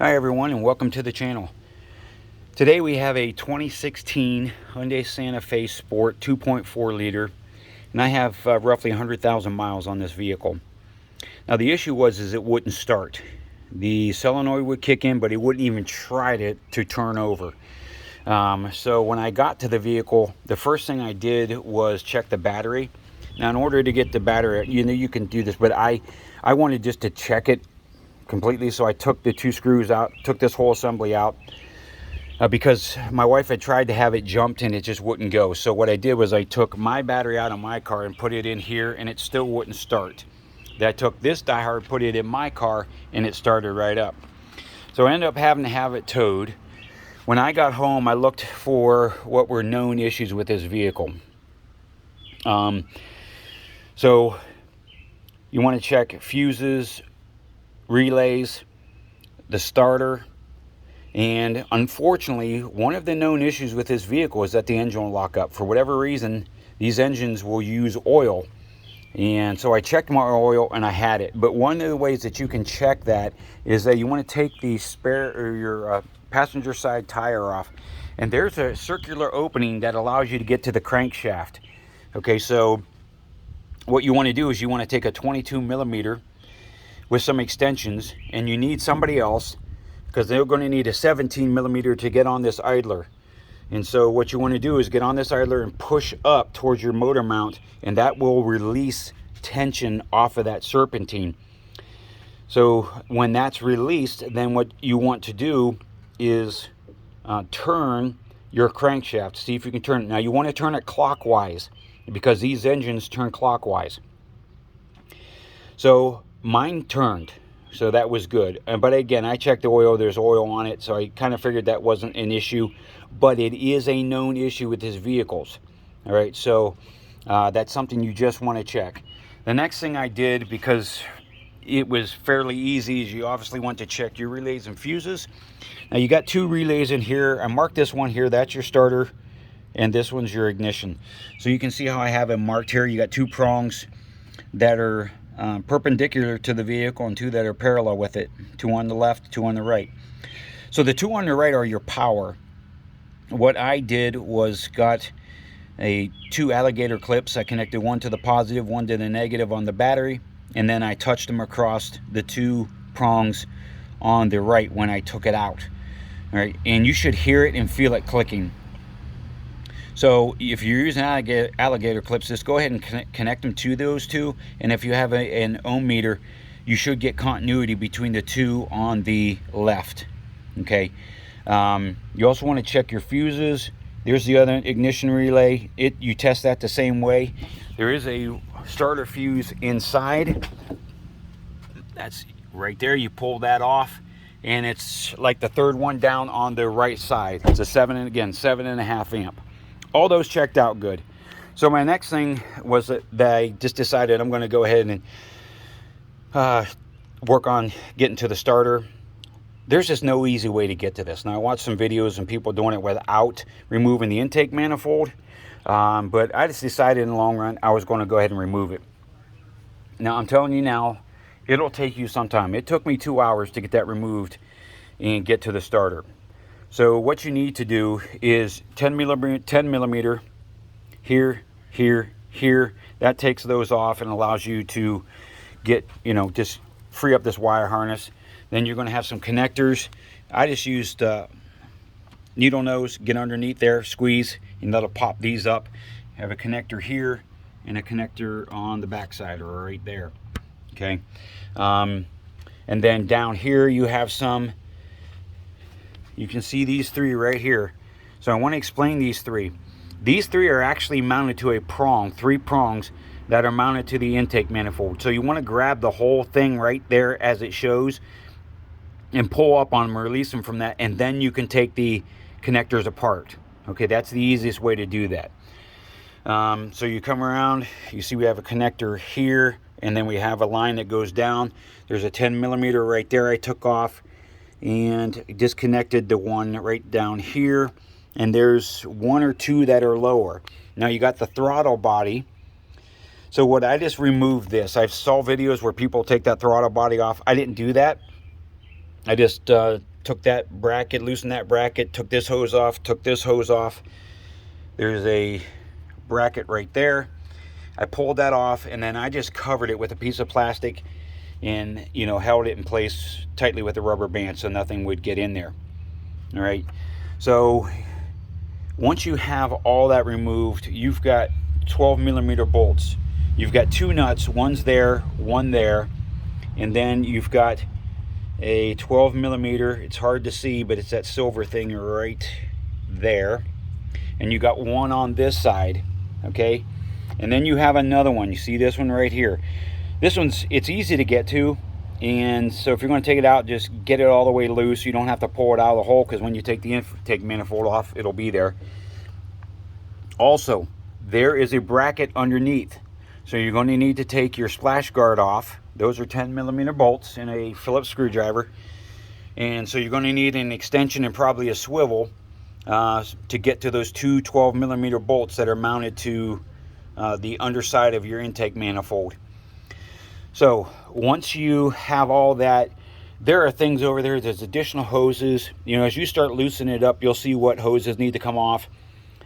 Hi everyone, and welcome to the channel. Today we have a 2016 Hyundai Santa Fe Sport 2.4 liter, and I have roughly 100,000 miles on this vehicle. Now the issue is it wouldn't start. The solenoid would kick in, but it wouldn't even try to turn over. So when I got to the vehicle, the first thing I did was check the battery. Now in order to get the battery, you can do this, but I wanted just to check it completely, so I took the two screws out, took this whole assembly out, because my wife had tried to have it jumped and it just wouldn't go. So what I did was I took my battery out of my car and put it in here, and it still wouldn't start. Then I took this diehard, put it in my car, and it started right up. So I ended up having to have it towed. When I got home, I looked for what were known issues with this vehicle. So you want to check fuses, relays, the starter, and unfortunately one of the known issues with this vehicle is that the engine will lock up. For whatever reason, these engines will use oil, and so I checked my oil and I had it. But one of the ways that you can check that is that you want to take the spare or your passenger side tire off, and there's a circular opening that allows you to get to the crankshaft. Okay, so what you want to do is you want to take a 22 millimeter with some extensions, and you need somebody else because they're going to need a 17 millimeter to get on this idler. And so what you want to do is get on this idler and push up towards your motor mount, and that will release tension off of that serpentine. So when that's released, then what you want to do is turn your crankshaft. See if you can turn it. Now you want to turn it clockwise because these engines turn clockwise. So mine turned, so that was good. But again, I checked the oil, there's oil on it, so I kind of figured that wasn't an issue, but it is a known issue with his vehicles. All right, so that's something you just want to check. The next thing I did, because it was fairly easy, is you obviously want to check your relays and fuses. Now you got two relays in here. I marked this one here, that's your starter, and this one's your ignition. So you can see how I have it marked here. You got two prongs that are perpendicular to the vehicle and two that are parallel with it, two on the left, two on the right. So the two on the right are your power. What I did was got two alligator clips. I connected one to the positive, one to the negative on the battery, and then I touched them across the two prongs on the right when I took it out. All right, and you should hear it and feel it clicking. So if you're using alligator clips, just go ahead and connect them to those two, and if you have an ohm meter, you should get continuity between the two on the left. Okay. You also want to check your fuses. There's the other ignition relay. You test that the same way. There is a starter fuse inside. That's right there. You pull that off, and it's like the third one down on the right side. It's a 7.5 amp. All those checked out good. So my next thing was that I just decided I'm going to go ahead and work on getting to the starter. There's just no easy way to get to this. Now I watched some videos and people doing it without removing the intake manifold, but I just decided in the long run I was going to go ahead and remove it. Now I'm telling you now, it'll take you some time. It took me 2 hours to get that removed and get to the starter. So what you need to do is 10 millimeter here, here, here. That takes those off and allows you to get, just free up this wire harness. Then you're going to have some connectors. I just used needle nose, get underneath there, squeeze, and that'll pop these up. Have a connector here and a connector on the back side or right there. Okay. And then down here you have some. You can see these three right here. So I want to explain these three. These three are actually mounted to a prong, 3 prongs that are mounted to the intake manifold. So you want to grab the whole thing right there as it shows and pull up on them, release them from that, and then you can take the connectors apart. Okay, that's the easiest way to do that. So you come around, you see we have a connector here, and then we have a line that goes down. There's a 10 millimeter right there I took off and disconnected the one right down here, and there's 1 or 2 that are lower. Now you got the throttle body. So what I just removed this. I saw videos where people take that throttle body off. I didn't do that. I just took that bracket, loosened that bracket, took this hose off, took this hose off. There's a bracket right there. I pulled that off, and then I just covered it with a piece of plastic and, you know, held it in place tightly with a rubber band so nothing would get in there. All right. So once you have all that removed, you've got 12 millimeter bolts. You've got two nuts, one's there, one there, and then you've got a 12 millimeter. It's hard to see, but it's that silver thing right there. And you got one on this side, okay? And then you have another one. You see this one right here. This one's, it's easy to get to, and so if you're going to take it out, just get it all the way loose. You don't have to pull it out of the hole, because when you take the intake manifold off, it'll be there. Also, there is a bracket underneath, so you're going to need to take your splash guard off. Those are 10 millimeter bolts and a Phillips screwdriver, and so you're going to need an extension and probably a swivel to get to those two 12 millimeter bolts that are mounted to the underside of your intake manifold. So once you have all that, there are things over there. There's additional hoses. You know, as you start loosening it up, you'll see what hoses need to come off.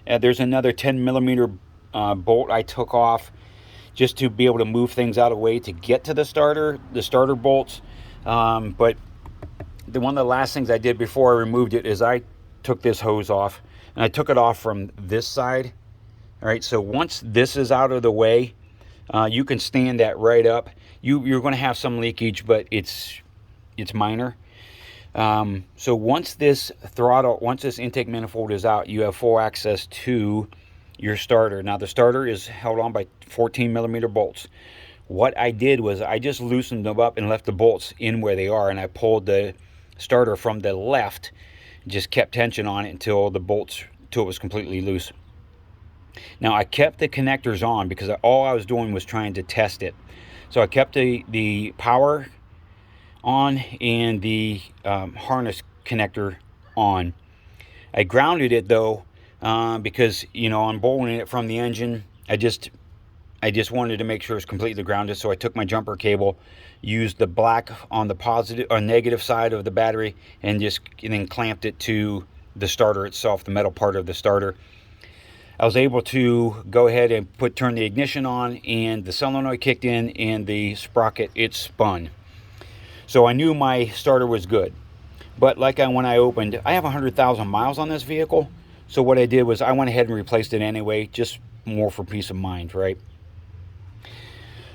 There's another 10 millimeter bolt I took off just to be able to move things out of the way to get to the starter bolts. But one of the last things I did before I removed it is I took this hose off, and I took it off from this side. All right, so once this is out of the way, you can stand that right up. You're going to have some leakage, but it's minor. So once this intake manifold is out, you have full access to your starter. Now the starter is held on by 14 millimeter bolts. What I did was I just loosened them up and left the bolts in where they are, and I pulled the starter from the left, just kept tension on it until it was completely loose. Now I kept the connectors on because all I was doing was trying to test it. So I kept the power on and the harness connector on. I grounded it though, because, you know, I'm bolting it from the engine. I just wanted to make sure it's completely grounded. So I took my jumper cable, used the black on the positive or negative side of the battery, and then clamped it to the starter itself, the metal part of the starter. I was able to go ahead and turn the ignition on, and the solenoid kicked in, and the sprocket, it spun. So I knew my starter was good. But when I opened, I have 100,000 miles on this vehicle. So what I did was I went ahead and replaced it anyway, just more for peace of mind, right?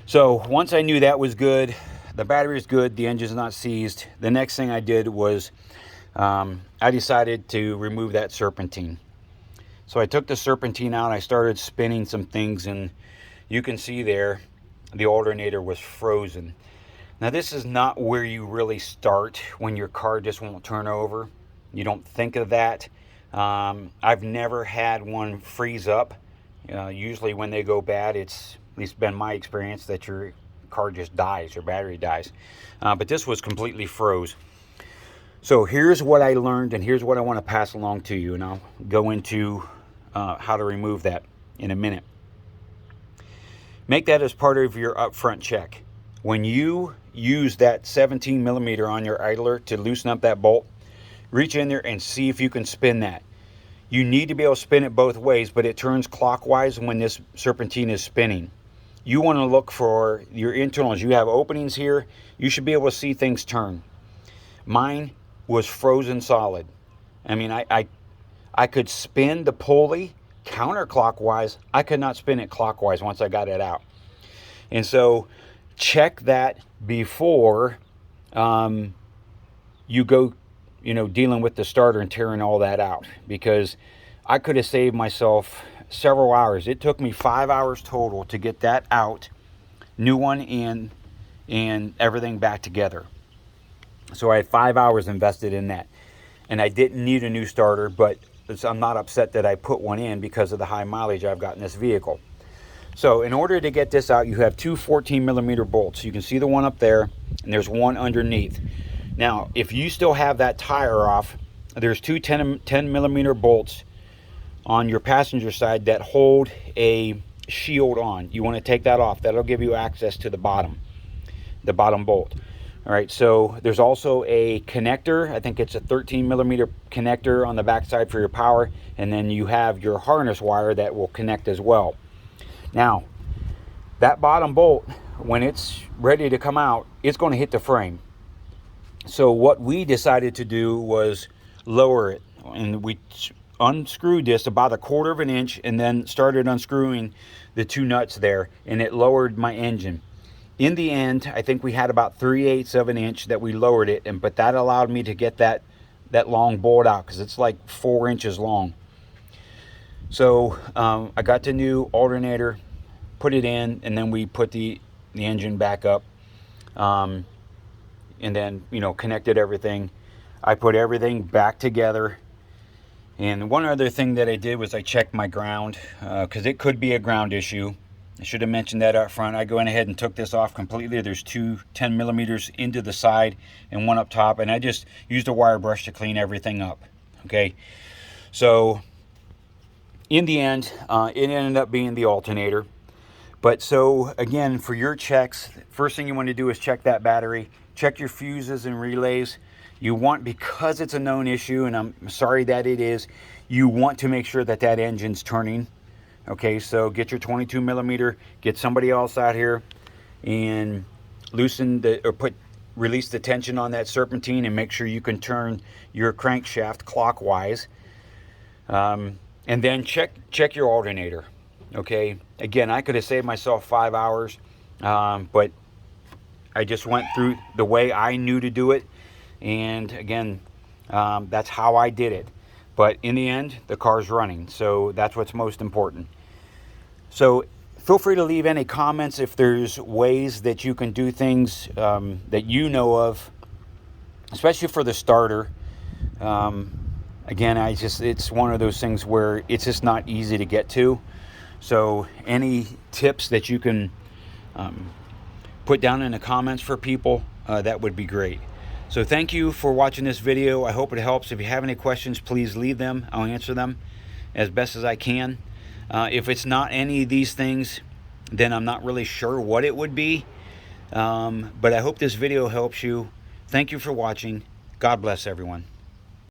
So once I knew that was good, the battery is good, the engine's not seized, the next thing I did was I decided to remove that serpentine. So I took the serpentine out, I started spinning some things, and you can see there the alternator was frozen. Now this is not where you really start when your car just won't turn over. You don't think of that. I've never had one freeze up. Usually when they go bad, it's at least been my experience that your car just dies, your battery dies. But this was completely froze. So here's what I learned, and here's what I want to pass along to you, and I'll go into how to remove that in a minute. Make that as part of your upfront check. When you use that 17 millimeter on your idler to loosen up that bolt, reach in there and see if you can spin that. You need to be able to spin it both ways, but it turns clockwise when this serpentine is spinning. You want to look for your internals. You have openings here. You should be able to see things turn. Mine was frozen solid. I mean, I could spin the pulley counterclockwise. I could not spin it clockwise once I got it out. And so check that before you go, dealing with the starter and tearing all that out, because I could have saved myself several hours. It took me 5 hours total to get that out, new one in, and everything back together. So I had 5 hours invested in that, and I didn't need a new starter, but I'm not upset that I put one in because of the high mileage I've got in this vehicle. So in order to get this out, you have two 14 millimeter bolts. You can see the one up there, and there's one underneath. Now, if you still have that tire off, there's two 10 millimeter bolts on your passenger side that hold a shield on. You want to take that off. That'll give you access to the bottom bolt. All right, so there's also a connector. I think it's a 13 millimeter connector on the backside for your power, and then you have your harness wire that will connect as well. Now, that bottom bolt, when it's ready to come out, it's going to hit the frame. So what we decided to do was lower it, and we unscrewed this about 1/4 of an inch and then started unscrewing the 2 nuts there, and it lowered my engine. In the end, I think we had about 3/8 of an inch that we lowered it, but that allowed me to get that long bolt out, because it's like 4 inches long. So I got the new alternator, put it in, and then we put the engine back up, and then, you know, connected everything. I put everything back together. And one other thing that I did was I checked my ground, because it could be a ground issue. I should have mentioned that up front. I went ahead and took this off completely. There's 2 10 millimeters into the side and 1 up top, and I just used a wire brush to clean everything up. Okay, so in the end, it ended up being the alternator. But so again, for your checks, first thing you want to do is check that battery, check your fuses and relays. You want, because it's a known issue, and I'm sorry that it is, you want to make sure that that engine's turning. Okay, so get your 22 millimeter, get somebody else out here and loosen the, or release the tension on that serpentine, and make sure you can turn your crankshaft clockwise. And then check your alternator. Okay, again, I could have saved myself 5 hours, but I just went through the way I knew to do it, and again, that's how I did it. But in the end, the car's running, so that's what's most important. So feel free to leave any comments if there's ways that you can do things that you know of, especially for the starter. Again, it's one of those things where it's just not easy to get to. So any tips that you can put down in the comments for people, that would be great. So thank you for watching this video. I hope it helps. If you have any questions, please leave them. I'll answer them as best as I can. If it's not any of these things, then I'm not really sure what it would be. But I hope this video helps you. Thank you for watching. God bless everyone.